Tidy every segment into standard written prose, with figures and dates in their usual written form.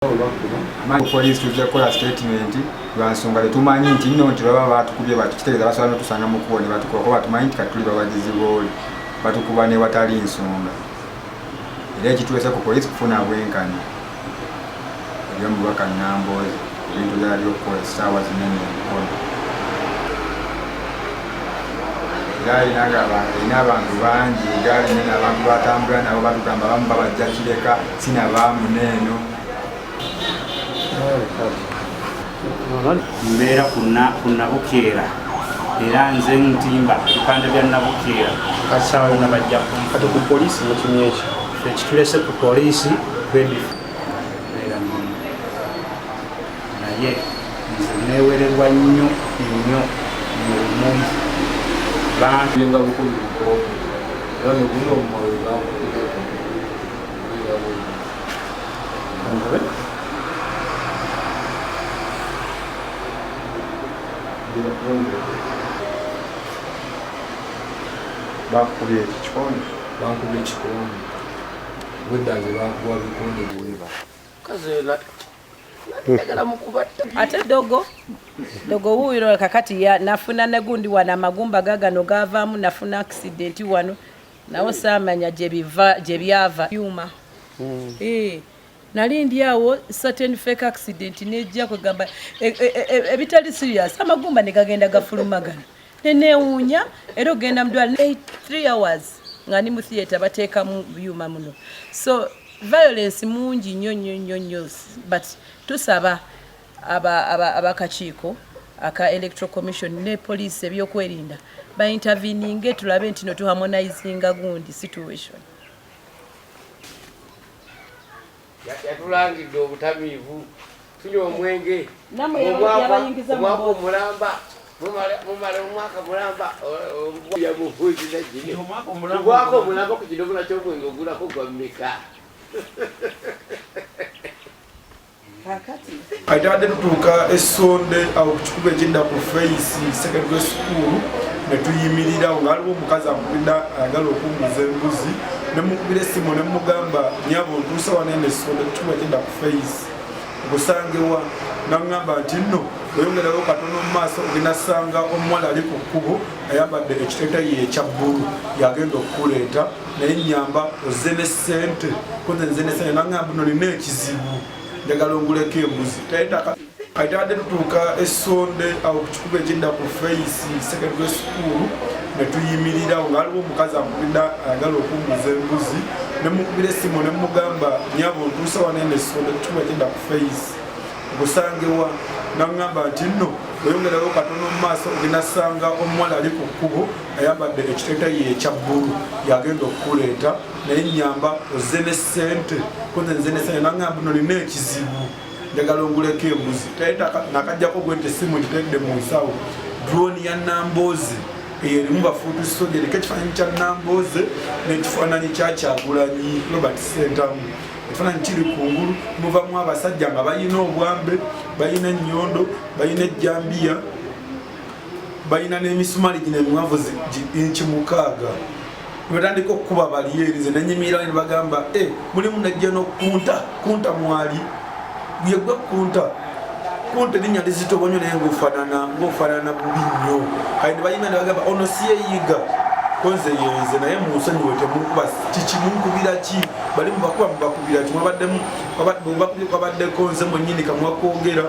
Police tujja kukola statement lwansonga tetumanyi nti nno nti baba batukubye batukitegeeza basobola notusanga mu kkubo ne batukuba kuba tumanyi nti kati tuli bawagizi booli batukuba ne watali nsonga era ekituweesa ku police kufuna bwenkanya ebyomubaka Nambooze ebintu byali okukola essaawa zinene enkono era alina abantu bangi egaali nene abantu batambula nabo batugamba bamu babajja Kireka sinabaamu neeno mbeera ku Nabukeera era nze ntimba ebipande bya Nabukeera kasaawa yonna bajja kati ku poliisi mukimye ekyo ekitulese ku poliisi beera naye nze neewererwa nnyo nnyo mu bumuli bantu bukulu era ne guno omumawulire bakubye ekikondo bankubye ekikondo weddange bakuba bikonde bweba kazeera ate dogo wuuyiro kakati nafuna negundi wana amagumba gagano gavaamu nafuna accident wano nawo saamanya gye byava yuma nali ndi awo certain fake accident nejja kwegamba ebitali serious amagumba ne gagenda gafulumagana neneewuunya era ogenda mudwala 3 hours nga ndi mu theatre bateekamu byuma muno so violence mungi nnyo but tusaba abakakiiko aka electoral commission ne police ebyokwerinda bainterveninge tulabe nti no tuharmonizinga gundi situation yatulangidde obutamiivu tunywa omwenge omwaka omulamba mumale omwaka mulamba yamufuuzira gino omwaka omulamba ku kidomola ky'omwenge ogulako gwa mmeka Aitadde tutuuka essonde awo ku kikubo ekidda ku Face Secondary School ne tuyimirirawo nga waliwo omukazi amukubidde ayagala okumbuza embuzi ne mukubira essimu ne mugamba nyabo ntuusa wano eno essonde ku kikubo ekidda ku Face okusangewa naŋŋamba nti nno oyongerayo katono mu maaso ogenda ssanga omuwala ali ku kkubo ayambadde ekiteeteeyi ekya bbulu yagenda okukuleeta naye nnyamba ozze ne ssente koze nze ne ssente naŋŋamba nno nina ekizibu njagala onguleko embuzi aitadde tutuuka essonde awo ku kikubo ekidda ku Face Secondary School ne tuyimirirawo nga waliwo omukazi amukubidde ayagala okumbuza embuzi ne mukubira essimu ne mugamba nyabo ntuusa wano eno essonde ku kikubo ekidda ku Face okusangewa naŋŋamba nti nno oyongerayo katono mu maaso ogenda ssanga omuwala ali ku kkubo ayambadde ekiteeteeyi ekya bbulu yagenda okukuleeta naye nnyamba ozze ne ssente koze nze ne ssente naŋŋamba nno nina ekizibu njagala onguleko embuzi nakajjako gwe nti essimu ngitedde mu nsawo drone ya Nambooze erimu bafuutu soja eriko ekifaananyi kya Nambooze n'ekifaananyi kya Kyagulanyi Robert Ssentamu ekifaananyi kiri kungulu muvamu abasajja nga balina obwambe balina ennyondo balina ejjambiya balina n'emisumaali gino emiwanvu inchi 6 batandika okukuba baliyerize nenyimirira ne bagamba mulimu nejja n'okunta mwali yegwe kunta erinnya lizitobonyo naye ng'ofaanana bubi nnyo kale ne bayima ne bagamba ono si yeeyiga konze yenze naye munsonyiwe temunkuba kikimunkubira ki bali mubakuba mubakubira ki kwabaddeko nze mwennyini kamwakwogera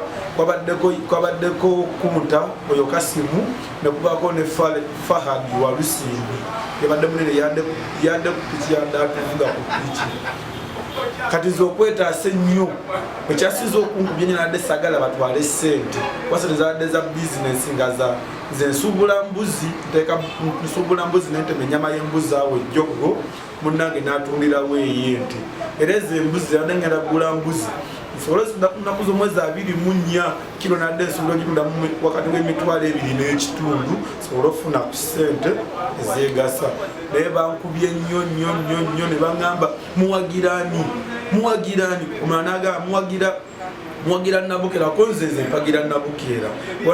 kwabaddeko kunta oyo Kasimu nekubako ne Fahadi wa Lusimbi yabadde munene yadde ku piki yadatuvuga ku piki kati ze okwetaasa ennyo ekyasiza okunkubya nnyo nadde sagala batwale ssente wasente zabadde za bizinesi nga nze nsuubula mbuzi nsuubula mbuzi nentema ennyama y'embuzi awo ejjogo munnange n'atundirawo ey'ente era ezo embuzi zabadde ngenda kugula mbuzi nsobole nnaku z'omwezi 24 kiro nadde nsuubula ogitunda wakati w'emitwalo 2 n'ekitundu sobole okufuna ku ssente ezeegasa naye bankubye nnyo ne baŋŋamba muwagirani omulala n'agamba muwagira Nabukeera ko nze mpagira Nabukeera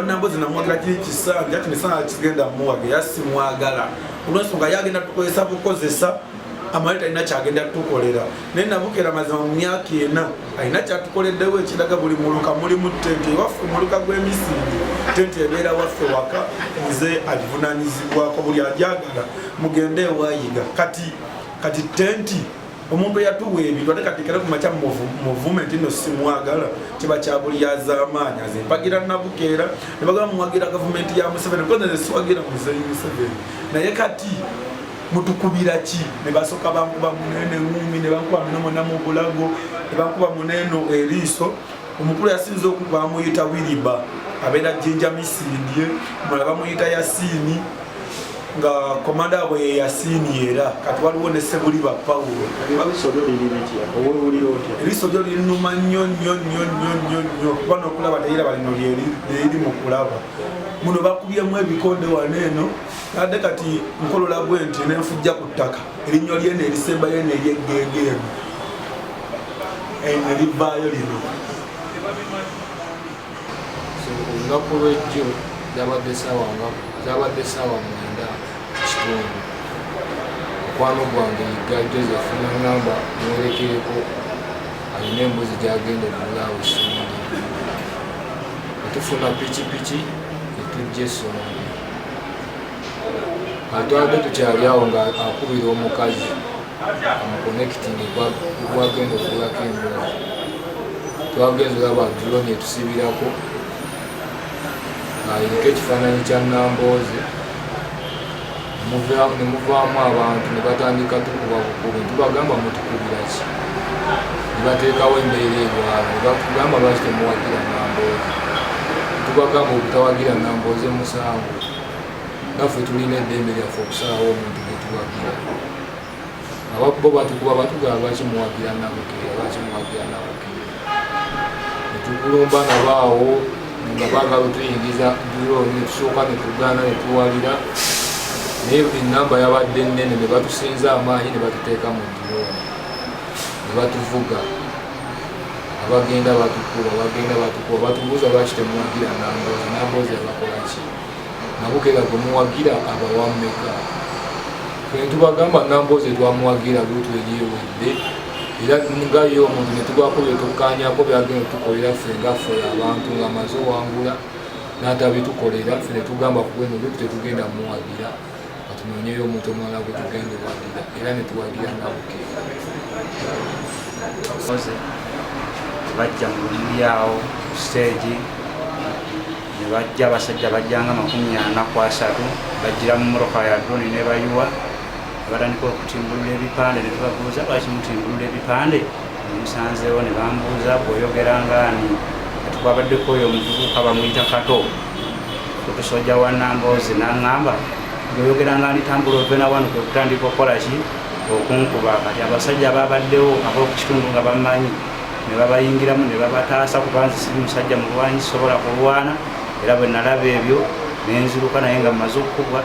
Nambooze namuwagira kiri kisanja kino esanga kigenda muwagira yasimwagala olw'ensonga yagenda tukozesa bukozesa amaleta alina kyagenda tukolera naye Nabukera mazima mu myaka ena alina kyatukoleddewo ekiraga buli muluka mulimu tenti ewaffe muluka gw'emisinde tenti ebeera waffe waka nze agivunanyizibwako buli ajagala mugende ewayiga kati tenti omuntu yatuwa ebintu ate kati kera kumakya movement ino simwagala kiba kyabulyazaamaanyi azempagira Nabukera ne bagala muwagira gavumenti ya Museveni because nze siwagira Muzeeyi Museveni naye kati mutukubira ki ne basooka bankuba munene ngumi ne bankuba munomona mu bulago ne bankuba muneno eriiso omukulu yasinze okuba bamuyita Wiliba abeera Jinja Misindye mulaba bamuyita Yasini nga komanda bwe Yasini era kati waliwo ne Sebuliba Paulo eriiso lyo linuma nnyo kuba n'okulaba teyiraba lino lyeri mu kulaba muno bakubyemu ebikonde waneeno ate kati nkolola bwe nti nenfujja ku ttaka erinnyo lyene erisembayo eno eryeggeegeemu erivaayo lino olunaku lwejjo zabadde ssaawa 9 kitundu mukwano gwange yiga Joseph nangamba mwerekereko alina embuzi gyagenda okulaawo Essonde netufuna pikipiki netujja Essonde atwabadde tukyali awo nga akubira omukazi amuconnecting gwagenda okulako embuzi twagenza olaba tulo netusibirako ng'ayiriko ekifaananyi kya Nambooze nemuvaamu abantu ne batandika tukuba bukubi ntubagamba mutukubira ki ne bateekawo embeera erwala ne batugamba lwaki temuwagira Nambooze tubagamba obutawagira Nambooze musango naffe tulina eddembe lyaffe okusalawo omuntu gwe tuwagira bo batukuba batugamba lwaki muwagira Nabukera netukulumba nabaawo nga baagala otuyingiza dulo netusooka netugaana netuwalira naye enamba yabadde nnene ne batusinza amaanyi ne batuteeka mu dirooni ne batuvuga abagenda batukuba batubuuza lwaki temuwagira Nambooze abakola ki Nabukera gwe muwagira abawammeka fe tubagamba Nambooze twamuwagira luutu eryewedde era nga ye omuntu netugwako byetukanyako byagenda tukolera ffe ngaffe abantu nga maze owangula n'atabitukolera ffe netugamba kuweno luutu tetugenda muwagira katunoonyeyo omuntu omulala gwe tugenda owagira era netuwagira Nabukera bajja mu luli awo ku stage ne bajja abasajja bajjanga 43 bajjira mu mmotoka ya drone ne bayuwa batandika okutimbulula ebipande ne tubabuuza lwaki mutimbulula ebipande nemusanzeewo ne bambuuza bw'oyogera ngaani tetwabaddeko oyo omuvubuka bamuyita Kato okusojja wa Nambooze n'aŋŋamba bw'oyogera ngaani tambula ove na wano kwe kutandika okukola ki okunkuba kati abasajja babaddewo ab'oku kitundu nga bamanyi ne babayingiramu ne babataasa kuba nze siri musajja mulwanyi sobola kulwana era bwe nalaba ebyo nenziruka naye nga mmaze okukubwa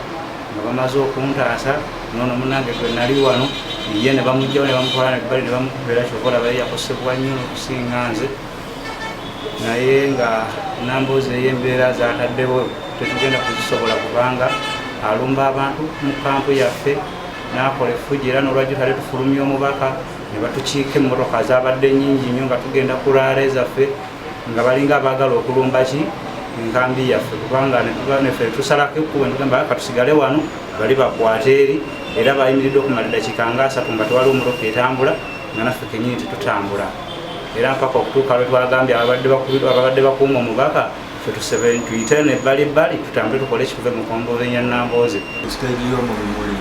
nga bamaze okuntaasa nono munange gwe nali wano ye ne bamugjawo ne bamutwala nebbali ne bamukubira kyokola baye yakosebwa nnyo okusinga nze naye nga Nambooze ey'embeera zataddewo tetugenda kuzisobola kubanga alumba abantu mu kampu yaffe n'akola effujo era n'olwajjo tale tufulumya omubaka ne batukiika emmotoka zabadde nnyingi nnyo nga tugenda kulaala ezaffe nga balinga abaagala okulumba ki enkambi yaffe kubanga neffe tusalako ekkubo netugamba katusigale wano bali bakwate eri era bayimiridde okumala eddakiika nga 3 nga tewali omutoka etambula nga naffe kenyini tetutambula era mpaka okutuuka lwe twagambye ababadde bakuuma omubaka ffe tuyite nebbalibbali tutambule tukole ekituve mu Kombooze nya Nambooze stage y'omubimuli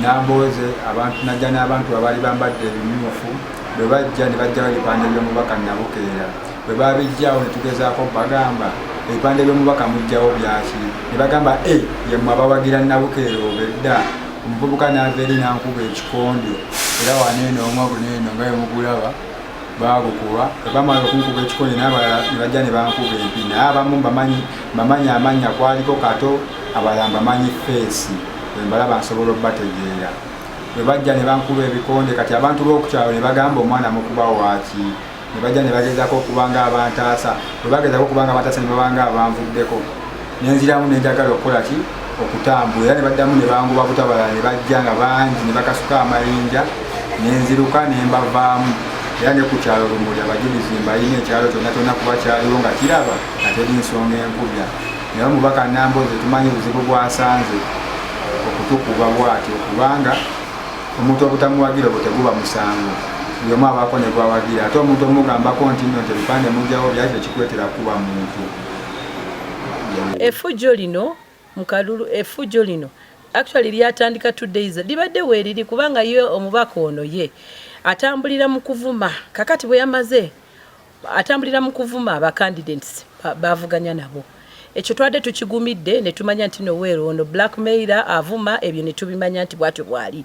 Nambooze abantu najja n'abantu abaali bambadde ebimyufu bwe bajja ne bajjawo ebipande by'omubaka Nabukera bwe babijjawo ne tugezaako bagamba ebipande by'omubaka mujjawo byaki ne bagamba yemmwe abawagira Nabukera obedda omuvubuka n'ava eri n'ankuba ekikonde era waneeno omwa buneeno nga yemugulaba baagukuba bamala okunkuba ekikonde n'abalala ne bajja ne bankuba empi naye abamu bamanyi amannya kwaliko Kato abalala mbamanyi feesi embalaba nsobola obbategeera bwe bajja ne bankuba ebikonde kati abantu b'okukyalo ne bagamba omwana mukuba waaki ne bajja ne bagezako okubanga abantaasa bwe bagezako okubanga abantaasa ne babanga abanvuddeko nenziramu nenjagala okukola ki okutambula era ne baddamu ne banguba butabala ne bajja nga bangi ne bakasuka amayinja nenziruka ne mbavaamu era ne ku kyalo Lumuli abajulizi mbalina ekyalo kyonna kyonna kuba kyaliwo nga kiraba ate ensonga enkubya naye omubaka Nambooze tumanyi obuzibu bwasanze okutukuba bwatyo kubanga omuntu obutamuwagira bwe teguba musango buli omu abaako ne gwawagira ate omuntu omugambako nti nno nti ebipande mugyawo byali tekikwetera kuba muntu. Efujjo lino actually lyatandika 2 days libadde weeriri kubanga ye omubaka ono ye atambulira mu kuvuma kakati bwe yamaze atambulira mu kuvuma aba candidates bavuganya nabo. Ekyo twadde tukigumidde ne tumanya nti Noweero ono blackmailer avuma ebyo ne tubimanya nti bwatyo bwali.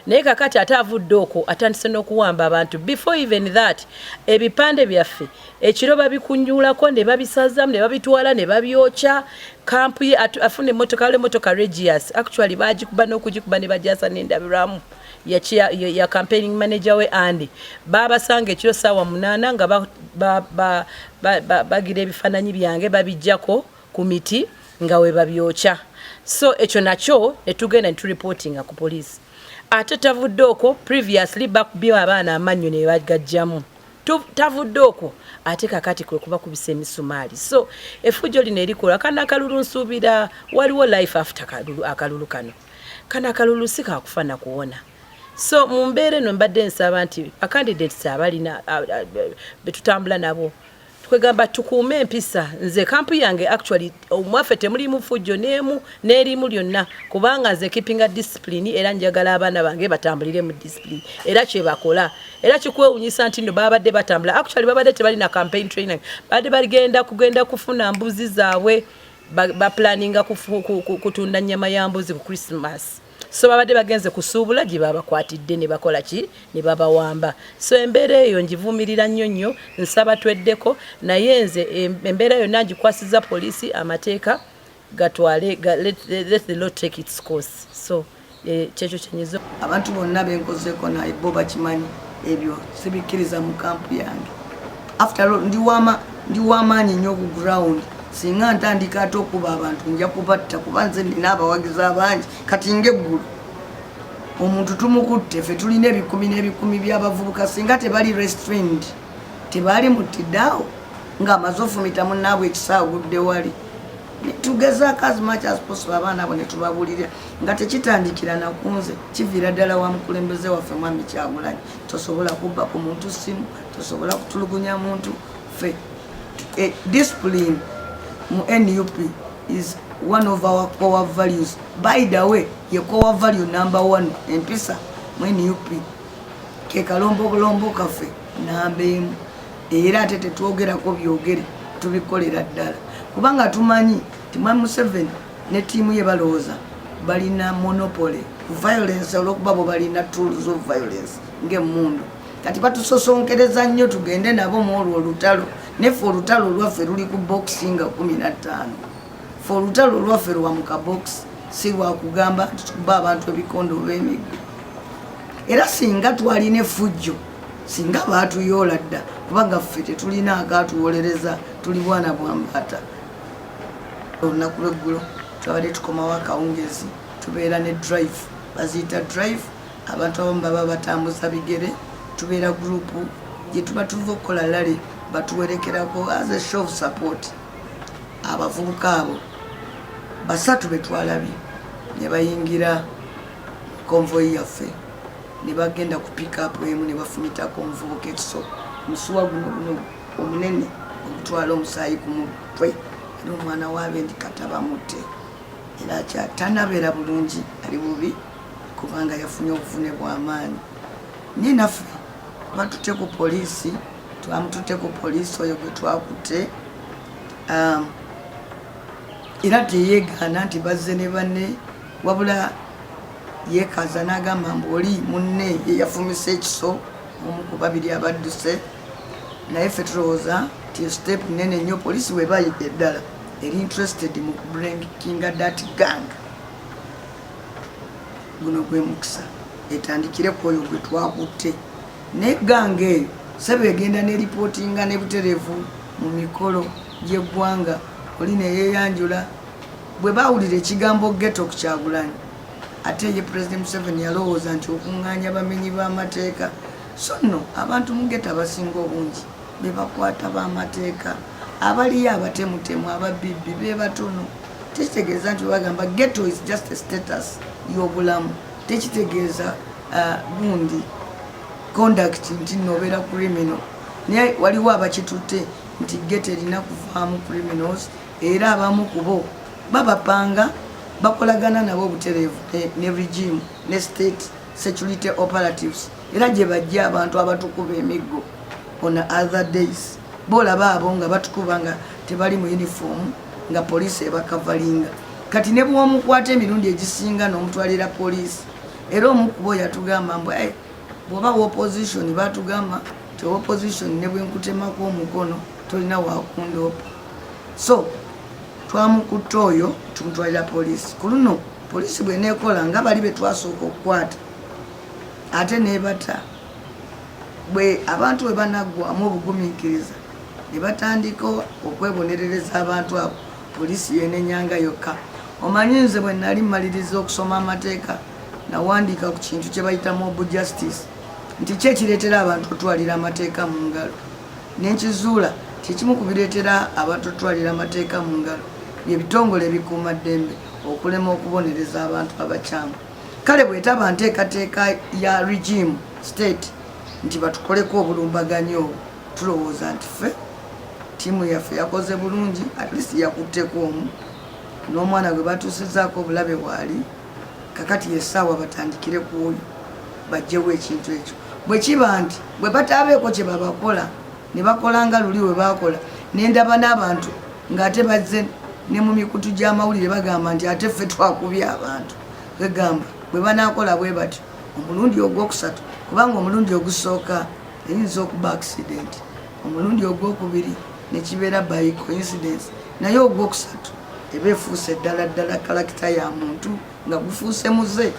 Naye kakati ate avudde okwo atandise n'okuwamba abantu. Before even that ebipande byaffe ekiro babikunyulako ne babisazamu ne babitwala ne babyokya kampu ye afune motoka Regius actually bagikuba n'okugikuba ne bajasa n'endabiramu ya campaigning manager we Andy babasanga ekiro sawa 8 nga bagira ebifananyi byange babijjako kumiti nga we babyokya. So ekyo nakyo netugenda reporting ku police. Ate tavudde okwo previously bakubye abaana amannyo ne bagajjamu. Tavudde okwo ate kakati kwe kuba kubisa emisumaali. So efujjo lino erikola kana akalulu nsuubira waliwo life after akalulu kano. Kana akalulu sika kufana kuwona. So mu mbeera eno mbadde nsaba nti candidates abalina betutambula nabo twegamba tukuume empisa. Nze kampu yange actually omwaffe temuli mufujjo neemu n'erimu lyonna kubanga nze keeping a discipline era njagala abaana bange batambulire mu discipline era kye bakola era kikwewunyisa nti no babadde batambula actually babadde tebalina campaign training badde kugenda kufuna mbuzi zaabwe planninga kutunda nnyama ya mbuzi ku Christmas. So babadde bagenze kusuubula gye babakwatidde ne bakola ki ne babawamba. So embeera eyo ngivumirira nnyo nsaba tweddeko naye nze embeera eyo nangikwasiza poliisi amateeka gatwale let the law take its course. So kyekyo kyenyizo abantu bonna benkozeko naye bo bakimanyi ebyo sibikkiriza mu kampu yange. After all ndi wamaanyi nnyo ku ground. Singa ntandika ate okuba abantu nja kubatta kuba nze ndina abawagizi abangi kati ng'eggulu omuntu tumukutte ffe tulina ebikumi by'abavubuka singa tebali restrained tebali muttiddaawo ng'amaze ofumita munnaabwe ekisaagudde wali tugezaako as much as possible abaana abo ne tubabulira nga tekitandikira nakunze kiviira ddala wa mukulembeze waffe Mwami Kyagulanyi tosobola kubba ku muntu simu tosobola kutulugunya muntu ffe discipline NUP is one of our core values. By the way, your core value number 1 empisa mu NUP ke kalombo kafe nambe era tete twogerako byogere tubikolera ddala kubanga tumanyi ti Mwami Museveni ne tiimu ye balowooza balina monopoly violence olwokuba bo balina tools of violence ng'emmundu kati batusosonkereza nnyo tugende nabo mu olwo olutalo nefe olutalo lwaffe luli ku boxing 15 fe olutalo lwaffe lwa muka box si lwa kugamba tukuba abantu ebikondo b'emiggo era singa twalina effujjo singa baatuyoola dda kubanga ffe tetulina akaatuwolereza tuli bwana bwambata olunaku lweggulo twabadde tukomawo akawungezi tubeera ne drive baziyita drive abantu abamu baba batambuza bigere tubeera gurupu gye tuba tuva okukola lale batuwerekerako as a show of support. Abavubuka abo basatu betwalabye ne bayingira convoy yaffe ne bagenda ku pick up emu ne bafumitako omuvubuka ekiso musuwa guno omunene omutwala omusaayi ku mutwe era omwana waabe ndi kataba mutte era kyatanabeera bulungi ali bubi kubanga yafunye obuvune bw'amaanyi naye naffe batute ku poliisi twamutute ku poliisi oyo gwe twakutte era teyeegaana nti bazze ne banne wabula yeekaza n'agamba mbu oli munne ye yafumisa ekiso omu ku babiri abadduse naye ffe tulowooza ti step nene nnyo poliisi webayidde eddala eri interested mu kubrankinga that gang guno gwe mukisa etandikire ku oyo gwe twakutte ne gang eyo sebe egenda ne reportinga ne butereevu mu mikolo gy'eggwanga oli ne yeeyanjula bwe bawulira ekigambo ghetto ku Kyagulanyi ate ye President Museveni yalowooza nti okuŋŋaanya bamenyi b'amateeka so nno abantu mu ghetto abasinga obungi be bakwata b'amateeka abaliyo abatemutemu ababibbi be batono tekitegeeza nti bagamba ghetto is just a status y'obulamu tekitegeeza gundi conduct nti nobeera criminal naye waliwo abakitutte nti ghetto erina kuvaamu criminals era abamu kubo babapanga bakolagana nabo obutereevu ne regime ne state security operatives era gye bajja abantu abatukuba emiggo on other days bolaba abo nga batukuba nga tebali mu uniform nga poliisi ebakavalinga kati ne bwomukwata emirundi egisinga n'omutwalira poliisi era omukubo yatugamba mbu bwoba opposition batugamba ti opposition ne bwenkutemako omukono tolina wakundoopa so twamukutta oyo tumutwalira poliisi ku luno poliisi bweneekola nga bali betwasooka okukwata ate nebata bwe abantu bwe banaggwamu obugumiikiriza ne batandika okwebonerereza abantu abo poliisi yenenyanga yokka omanyi nze bwe nali mmaliriza okusoma amateeka nawandiika ku kintu kye bayita mob justice nti kyekireetera abantu otwalira amateeka mu ngalo nenkizuula kyekimu ku bireetera abantu otwalira amateeka mu ngalo byebitongole ebikuuma ddembe okulema okubonereza abantu abakyamu kale bwetaba nteekateeka ya regime state nti batukoleko obulumbaganyo obwo tulowooza nti ffe tiimu yaffe yakoze bulungi at least yakutteko omu n'omwana gwe batuusizaako obulabe bwali kakati yessaawa batandikire ku oyo bajjewo ekintu ekyo bwe kiba nti bwe bataabeeko kye babakola ne bakola nga luli we bakola nendaba n'abantu ng'ate bazze ne mu mikutu gy'amawulire bagamba nti ate ffe twakubye abantu gegamba bwe banaakola bwe batyo omulundi ogwokusatu kubanga omulundi ogusooka eyinza okuba accident omulundi ogwokubiri nekibeera by coincidence naye ogwokusatu eba efuuse ddala ddala kalakita ya muntu nga gufuuse muze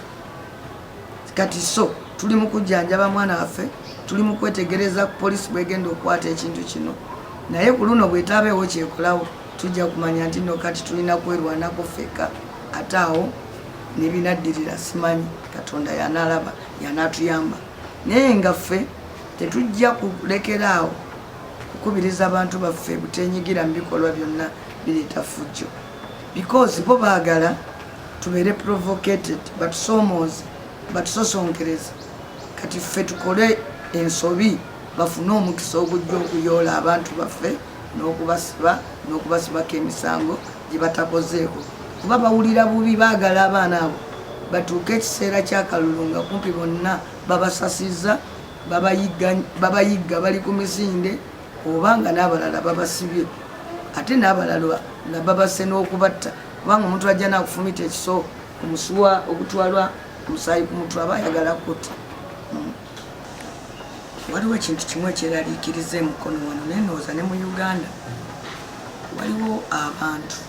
kati so tuli mu kujjanjaba mwana waffe tuli mu kwetegereza ku poliisi bwegenda okukwata ekintu kino naye ku luno bwetaabeewo kyekolawo tujja kumanya nti no kati tulina kwerwanako ffeka ate awo nebinaddirira simanyi katonda yanaalaba yanaatuyamba naye nga ffe tetujja kulekeraawo kukubiriza abantu baffe butenyigira mu bikolwa byonna bireeta fujjo because bo baagala tubeere provocated batusomooze batusosonkereza kati ffe tukole ensobi bafune omukisa ogujja okuyoola abantu baffe n'okubasibako emisango gye batakozeeko kuba bawulira bubi baagala abaana abo batuuke ekiseera kyakalulu nga kumpi bonna babasasiza babayigga bali ku misinde oba nga n'abalala babasibye ate n'abalala nga babase n'okubatta kubanga omuntu ajja nakufumita ekiso kumusuwa okutwalwa omusaayi ku mutwe aba ayagala kutta waliwo ekintu kimu ekyeraliikiriza emukono wano nenooza ne mu Uganda waliwo abantu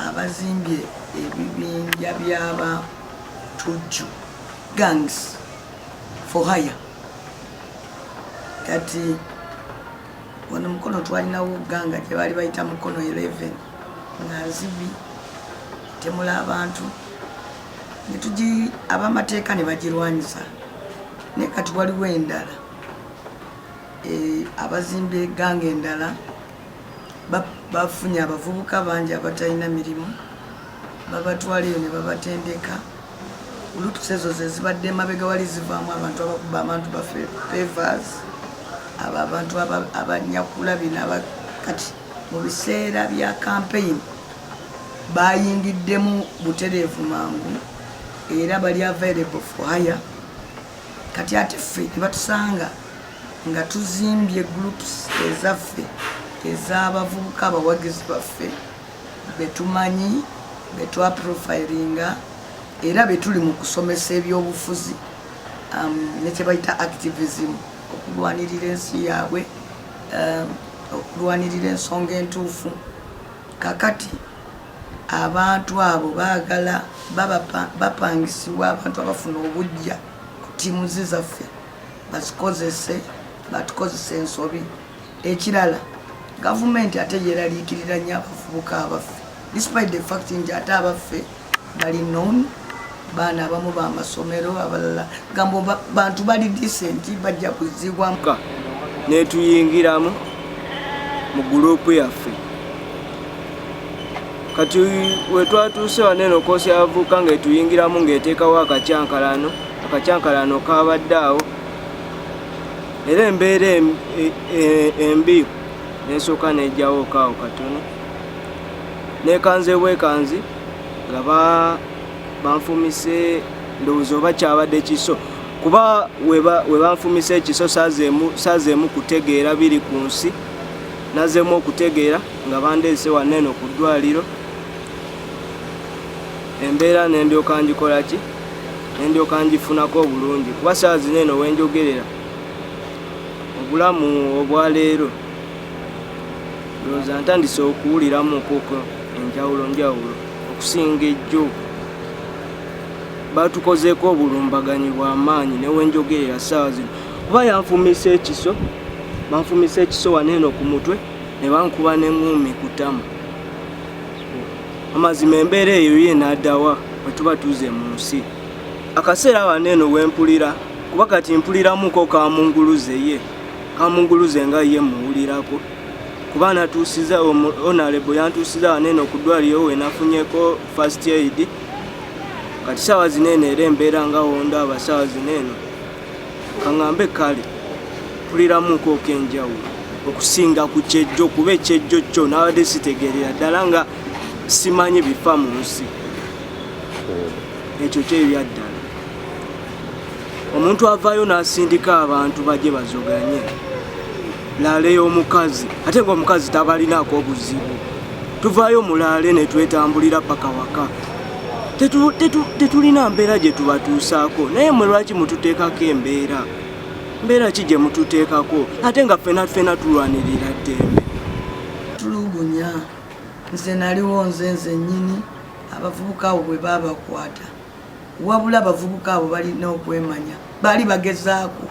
abazimbye ebibinja by'abatujju gangs for hire kati wano mukono twalinawo ganga gye baali bayita mukono 11 nga nzibi temula abantu netugi abamateeka ne bagirwanyisa naye kati waliwo endala abazimbye ganga endala bafunye abavubuka bangi abatalina mirimu babatwala eyo ne babatendeka olutusa ezo ze zibadde emabega wali zivaamu abantu abakuba abantu baffe pavers abo abantu abanyakula bino kati mu biseera bya campaign bayingiddemu butereevu mangu era bali available for hire kati ate ffe ne batusanga nga tuzimbye groups ezaffe ez'abavubuka abawagizi baffe betumanyi betwaprofilinga era betuli mu kusomesa ebyobufuzi nekyebayita activism okulwanirira ensi yaabwe okulwanirira ensonga entuufu kakati abantu abo baagala bapangisibwa abantu abafuna obujja ku tiimuzi zaffe bazikozese batukozesa ensobi ekirala gavumenti ate yeraliikirira nnyo abavubuka abaffe despite the fact nti ate abaffe bali known baana abamu b'amasomero abalala gambo bantu bali decent bajja kuzibwa netuyingiramu mu gurupu yaffe kati wetwatuuse waneno koosi yavuka ngaetuyingiramu ng'eteekawo akacyankalano kabaddeawo era embeera embi nesooka nejjawo kaawo katono nekanze bwekanzi nga banfumise ndowooza oba kyabadde kiso kuba we banfumise ekiso saazeemu kutegeera biri ku nsi nazeemu okutegeera nga bandeese waneno ku ddwaliro embeera nendyoka ngikola ki nendyoka ngifunako obulungi kuba saa zineno wenjogerera obulamu obwaleero ndowooza ntandise okuwuliramu koko enjawulo okusinga ejjo batukozeeko obulumbaganyi bw'amaanyi newenjogerera saawa zino kuba banfumise ekiso waneno ku mutwe ne bankuba n'eŋŋumi ku ttama amazima embeera eyo ye n'addawa bwe tuba tuze mu nsi akaseera waneno wempulira kuba kati mpuliramuko kamunguluze nga ye muwulirako kuba natuusiza honorable yantuusiza waneno ku ddwaliro we nafunyeko first aid kati saawa zineno era embeera nga wondaaba saawa zineno kaŋŋambe kale mpuliramuko kenjawulo okusinga ku kyejjo kuba ekyejjo kyo nabadde sitegeerera ddala nga simanyi bifa mu nsi ekyo kyebyaddala omuntu avaayo n'asindika abantu bajye bazoganye laale y'omukazi ate ng'omukazi tabalinaako obuzibu tuvaayo mulaale ne twetambulira paka waka tetulina mbeera gye tubatuusaako naye mwe lwaki mututeekako mbeera ki gye mututeekako ate nga ffena tulwanirira ddembe tulugunya nze naliwo nze nnyini abavubuka abo bwe babakwata wabula abavubuka abo balina okwemanya baali bagezaako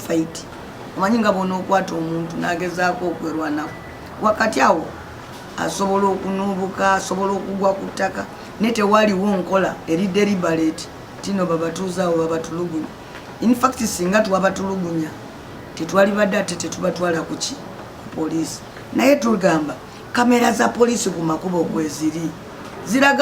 fight omanyi nga bona okwata omuntu n'agezaako okwerwanako wakati awo asobola okunuubuka asobola okugwa ku ttaka naye tewaliwo nkola eri deliberate tino babatuuzaawo babatulugunya in fact singa twabatulugunya tetwali badde ate tetubatwala ku poliisi naye tugamba kamera za poliisi ku makubo kweziri ziraga